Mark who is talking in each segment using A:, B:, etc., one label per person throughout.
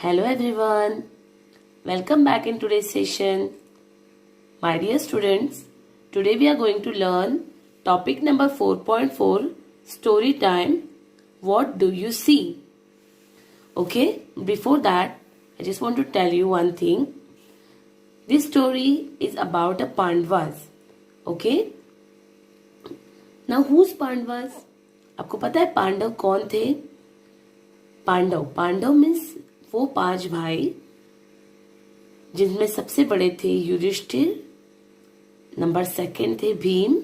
A: Hello everyone, welcome back in today's session. My dear students, today we are going to learn topic number 4.4 story time. What do you see? Okay, before that, I just want to tell you one thing. This story is about a Pandavas. Okay? Now who's Pandavas? आपको पता है पांडव कौन थे? Pandav means वो 5 भाई जिनमें सबसे बड़े थे युधिष्ठिर, नंबर 2 थे भीम,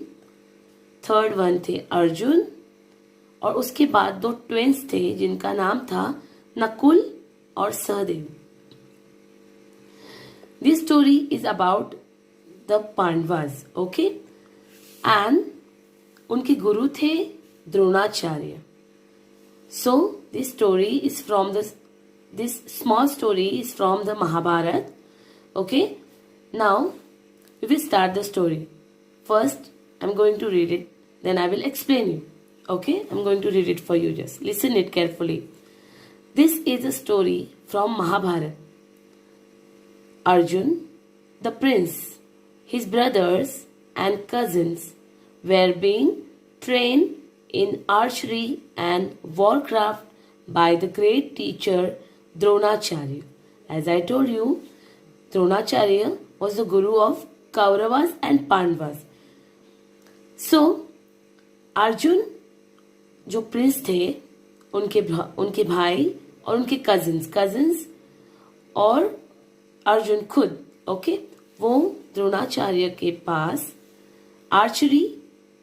A: 3rd वन थे अर्जुन और उसके बाद 2 ट्विंस थे जिनका नाम था नकुल और Sahdev. This story is about the Pandavas. Okay, and उनके गुरु थे Dronacharya. So this small story is from the Mahabharata. Okay, now we will start the story. First I'm going to read it, then I will explain you. Okay, I'm going to read it for you. Just listen it carefully. This is a story from Mahabharata. Arjun, the prince, his brothers and cousins were being trained in archery and warcraft by the great teacher Dronacharya. As I told you, Dronacharya was the guru of Kauravas and Pandavas. So, Arjun जो Prince थे, उनके भाई और उनके cousins और अर्जुन खुद, okay, वो द्रोणाचार्य के पास आर्चरी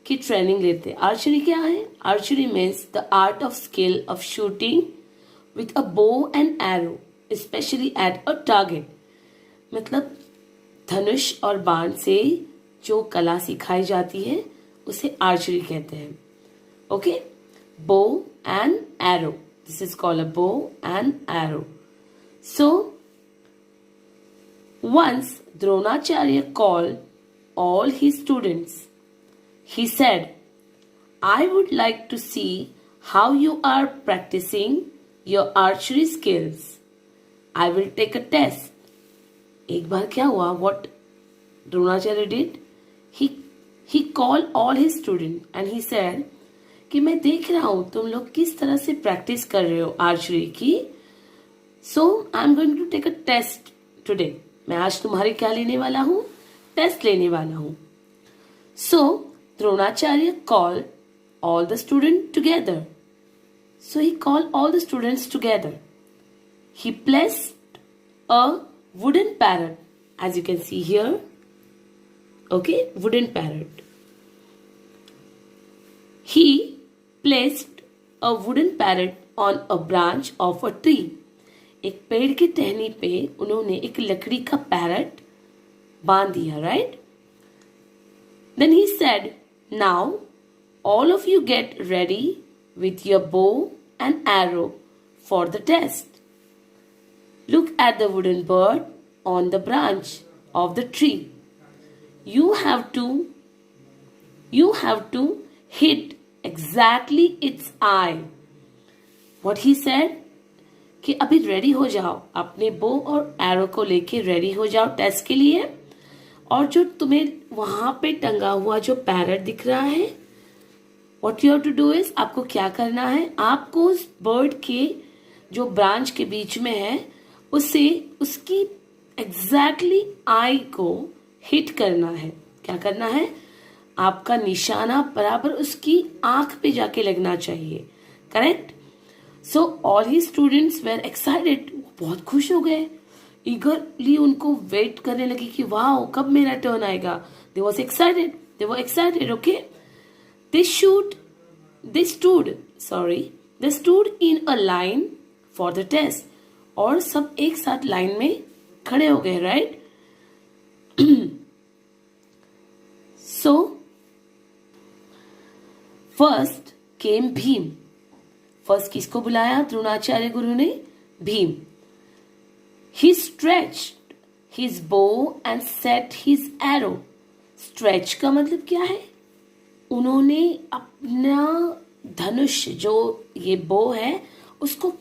A: की ट्रेनिंग लेते. आर्चरी क्या है? Archery means the art of skill of shooting with a bow and arrow specially at a target. मतलब धनुष और बाण से जो कला सिखाई जाती है उसे आर्चरी कहते हैं. Okay, bow and arrow, this is called a bow and arrow. So once Dronacharya called all his students. He said, I would like to see how you are practicing your archery skills. I will take a test. एक बार क्या हुआ? What Dronacharya did? He called all his students and he said कि मैं देख रहा हूँ तुम लोग किस तरह से प्रैक्टिस कर रहे हो आर्चरी की. So I am going to take a test today. मैं आज तुम्हारी क्या लेने वाला हूँ? टेस्ट लेने वाला हूँ. So Dronacharya called all the students together. So he called all the students together. He placed a wooden parrot, as you can see here. Okay, wooden parrot. He placed a wooden parrot on a branch of a tree. एक पेड़ की टहनी पे उन्होंने एक लकड़ी का parrot बांध दिया, right? Then he said, now all of you get ready with your bow and arrow for the test. Look at the wooden bird on the branch of the tree. You have to hit exactly its eye. What he said? कि अभी ready हो जाओ, अपने बो और arrow को लेके ready हो जाओ टेस्ट के लिए. और जो तुम्हें वहां पे टंगा हुआ जो पैरट दिख रहा है, what you have to do is, आपको क्या करना है? आपको उस बर्ड के जो ब्रांच के बीच में है उसे उसकी एग्जैक्टली आई को हिट करना है. क्या करना है? आपका निशाना बराबर उसकी आंख पे जाके लगना चाहिए. करेक्ट? सो ऑल ही स्टूडेंट्स वेर एक्साइटेड. बहुत खुश हो गए, ईगरली उनको वेट करने लगे कि वाह कब मेरा टर्न आएगा. They was excited. Okay, they stood in a line for the test. और सब एक साथ लाइन में खड़े हो गए, right? So first came Bhim. First किसको बुलाया द्रोणाचार्य गुरु ने? Bhim. He stretched his bow and set his arrow. Stretch का मतलब क्या है? उन्होंने अपना धनुष जो ये बो है उसको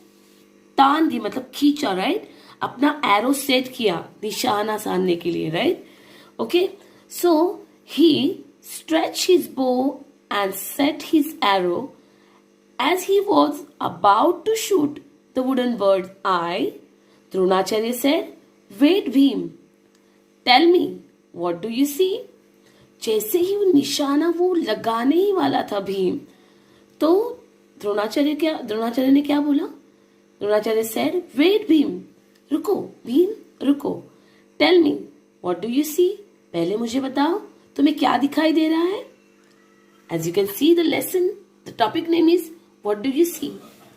A: तान दी मतलब खींचा, राइट, अपना एरो सेट किया निशाना साधने के लिए, right. Okay, so he stretch his bow and set his arrow. As he was about to shoot the wooden bird's eye, Dronacharya said, "Wait, Bhim, tell me, what do you see?" जैसे ही वो निशाना वो लगाने ही वाला था भीम, तो द्रोणाचार्य ने क्या बोला? द्रोणाचार्य said, "Wait, भीम, रुको, भीम, रुको. Tell me, what do you see?" पहले मुझे बताओ, तुम्हें क्या दिखाई दे रहा है? As you can see the lesson, the topic name is What do you see?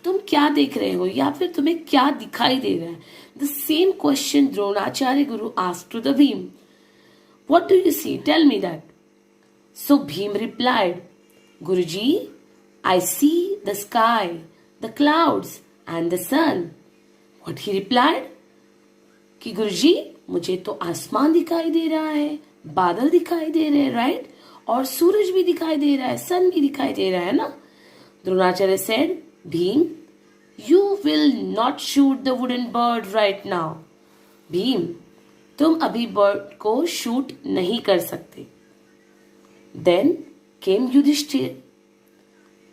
A: तुम क्या देख रहे हो या फिर तुम्हें क्या दिखाई दे रहा है? The same question Dronacharya Guru asked to the Bhim. What do you see? Tell me that. So Bhim replied, Guruji, I see the sky, the clouds and the sun. What he replied? कि गुरुजी मुझे तो आसमान दिखाई दे रहा है, बादल दिखाई दे रहे हैं, राइट, और सूरज भी दिखाई दे रहा है, सन भी दिखाई दे रहा है ना. Dronacharya said, Bhim, you will not shoot the wooden bird right now. Bhim, तुम अभी बर्ड को शूट नहीं कर सकते. Then came Yudhishthir.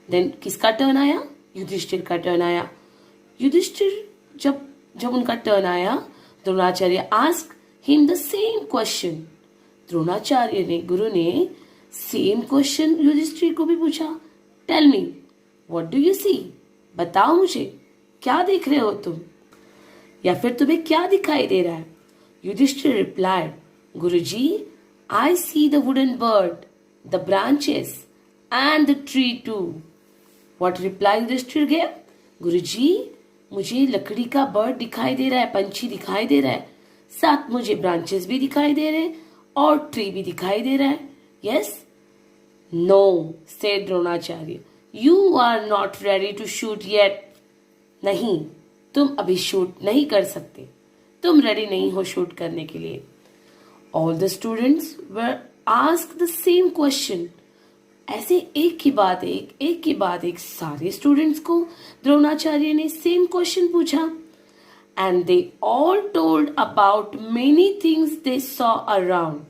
A: Then किसका टर्न आया? युधिष्ठिर का टर्न आया. युधिष्ठिर जब उनका टर्न आया, Dronacharya asked him the same question. Dronacharya ने, गुरु ने सेम क्वेश्चन युधिष्ठिर को भी पूछा. Tell me, what do you see? बताओ मुझे, क्या देख रहे हो तुम, या फिर तुम्हें क्या दिखाई दे रहा है? Yudhishthir replied, Guruji, I see the wooden bird, the branches and the tree too. What reply Yudhishthir gave? गुरुजी, मुझे लकड़ी का बर्ड दिखाई दे रहा है, पंछी दिखाई दे रहा है, साथ मुझे ब्रांचेस भी दिखाई दे रहे हैं और ट्री भी दिखाई दे रहा है. Yes? No, said Dronacharya. You are not ready to shoot yet. नहीं, तुम अभी शूट नहीं कर सकते, तुम रेडी नहीं हो शूट करने के लिए. All the students were asked the same question. ऐसे एक के बाद एक सारे स्टूडेंट्स को द्रोणाचार्य ने सेम क्वेश्चन पूछा. And they all told about many things they saw around.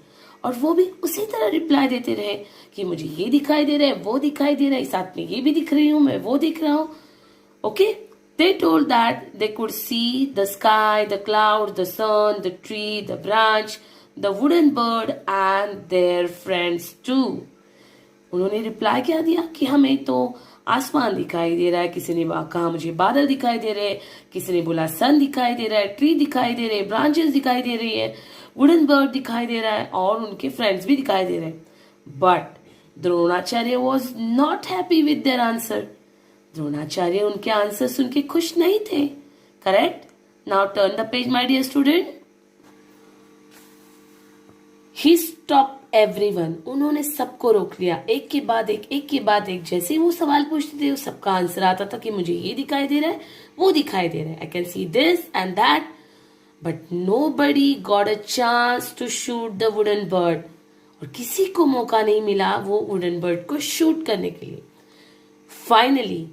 A: और वो भी उसी तरह रिप्लाई देते रहे कि मुझे ये दिखाई दे रहा है, वो दिखाई दे रहा है, साथ में ये भी दिख रही हूँ, मैं वो दिख रहा हूँ. Okay, they told that they could see the sky, the cloud, the sun, the tree, the branch, the wooden bird and their friends too. उन्होंने रिप्लाई क्या दिया कि हमें तो आसमान दिखाई दे रहा है, किसी ने कहा मुझे बादल दिखाई दे रहे हैं, किसी ने बोला सन दिखाई दे रहा है, ट्री दिखाई दे रहे हैं, ब्रांचेस दिखाई दे रही है, वुडन बर्ड दिखाई दे रहा है और उनके फ्रेंड्स भी दिखाई दे रहे हैं. But Dronacharya was not happy with their answer. Dronacharya उनके आंसर सुन के खुश नहीं थे. Correct? Now turn the page my dear student. He stop everyone. उन्होंने सबको रोक लिया, एक के बाद एक. जैसे ही वो सवाल पूछते थे सबका आंसर आता था कि मुझे ये दिखाई दे रहा है, वो दिखाई दे रहा है, I can see this and that. But nobody got a chance to shoot the wooden bird. और किसी को मौका नहीं मिला वो वुडन बर्ड को शूट करने के लिए. Finally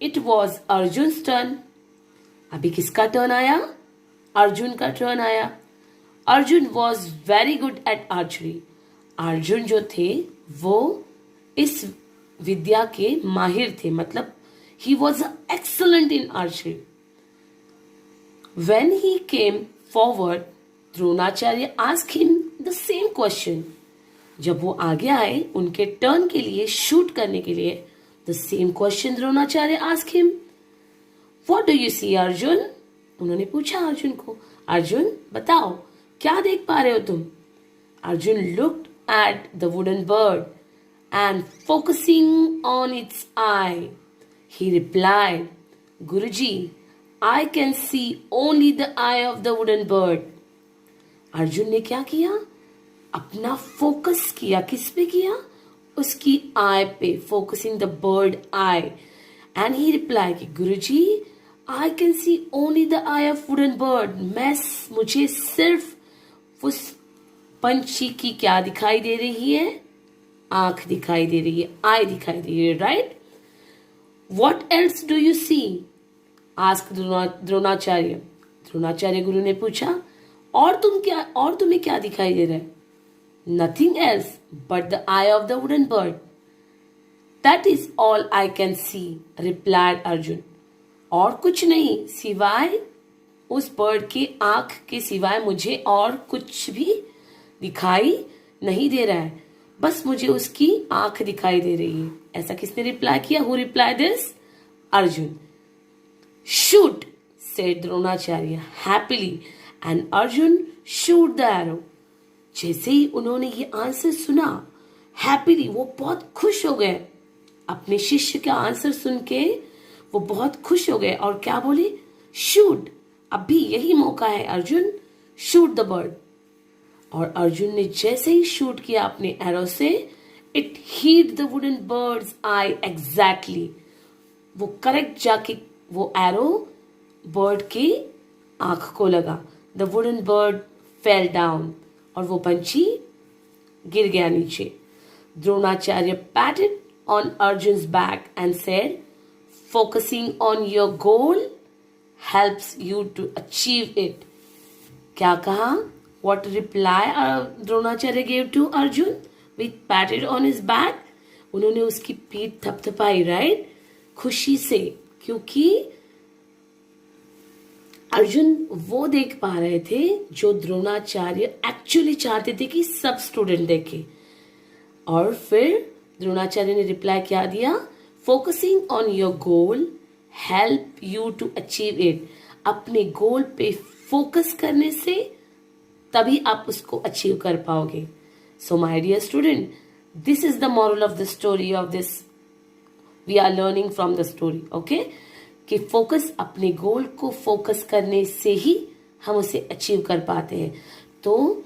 A: it was Arjun turn. अभी किसका टर्न आया? अर्जुन का टर्न आया. Arjun was very good at archery. Arjun जो थे वो इस विद्या के माहिर थे, मतलब he was excellent in archery. When he came forward, Dronacharya asked him the same question. जब वो आगे आए उनके टर्न के लिए शूट करने के लिए, the same question Dronacharya asked him. What do you see, Arjun? उन्होंने पूछा अर्जुन को, अर्जुन बताओ क्या देख पा रहे हो तुम? Arjun looked at the wooden bird and focusing on its eye, he replied, Guruji, I can see only the eye of the wooden bird. Arjun ने क्या किया? अपना फोकस किया. किस पे किया? उसकी आई पे, focusing the bird eye. And he replied कि Guruji, I can see only the eye of wooden bird. मुझे सिर्फ उस पंछी की क्या दिखाई दे रही है? आंख दिखाई दे रही है, आई दिखाई दे रही है, right? What else do you see? Ask Dronacharya. Dronacharya गुरु ने पूछा, और तुम्हें क्या दिखाई दे रहा है? Nothing else but the eye of the wooden bird, that is all I can C, replied Arjun. और कुछ नहीं सिवाय उस बर्ड की आंख के सिवाय मुझे और कुछ भी दिखाई नहीं दे रहा है, बस मुझे उसकी आंख दिखाई दे रही है। ऐसा किसने रिप्लाई किया? Who reply this? Arjun. Shoot, said Dronacharya happily, and Arjun shoot the arrow. जैसे ही उन्होंने ये आंसर सुना, हैप्पीली, वो बहुत खुश हो गए। अपने शिष्य का आंसर सुन के वो बहुत खुश हो गए और क्या बोले? शूट, अभी यही मौका है अर्जुन, शूट द बर्ड। और अर्जुन ने जैसे ही शूट किया अपने एरो से, it hit the wooden birds I exactly. वो करेक्ट जाके वो एरो बर्ड की आंख को लगा। The wooden bird fell down, और वो पंछी गिर गया नीचे। Dronacharya पैटेड on Arjun's back and said, focusing on your goal helps you to achieve it. क्या कहा? What reply Dronacharya gave to Arjun with patted on his back? उन्होंने उसकी पीठ थपथपाई, राइट, खुशी से, क्योंकि अर्जुन वो देख पा रहे थे जो द्रोणाचार्य एक्चुअली चाहते थे कि सब स्टूडेंट देखे। और फिर द्रोणाचार्य ने रिप्लाई क्या दिया? Focusing on your goal help you to achieve it. अपने गोल पे फोकस करने से तभी आप उसको अचीव कर पाओगे। So my dear student, this is the moral of the story of this, we are learning from the story, okay, कि फोकस, अपने गोल को फोकस करने से ही हम उसे अचीव कर पाते हैं। तो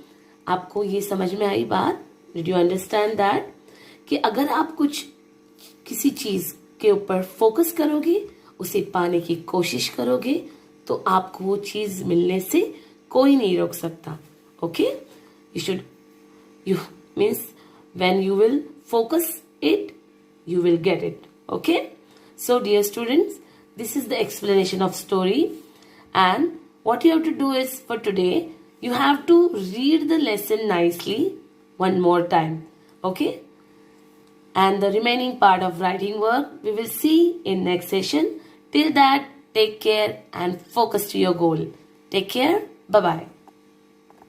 A: आपको ये समझ में आई बात? Did you understand that? कि अगर आप किसी चीज के ऊपर फोकस करोगे, उसे पाने की कोशिश करोगे, तो आपको वो चीज मिलने से कोई नहीं रोक सकता। Okay, you means when you will focus it, you will get it. Okay, so dear students, this is the explanation of story, and what you have to do is, for today you have to read the lesson nicely one more time. Okay, and the remaining part of writing work we will see in next session. Till that, take care and focus to your goal. Take care. Bye bye.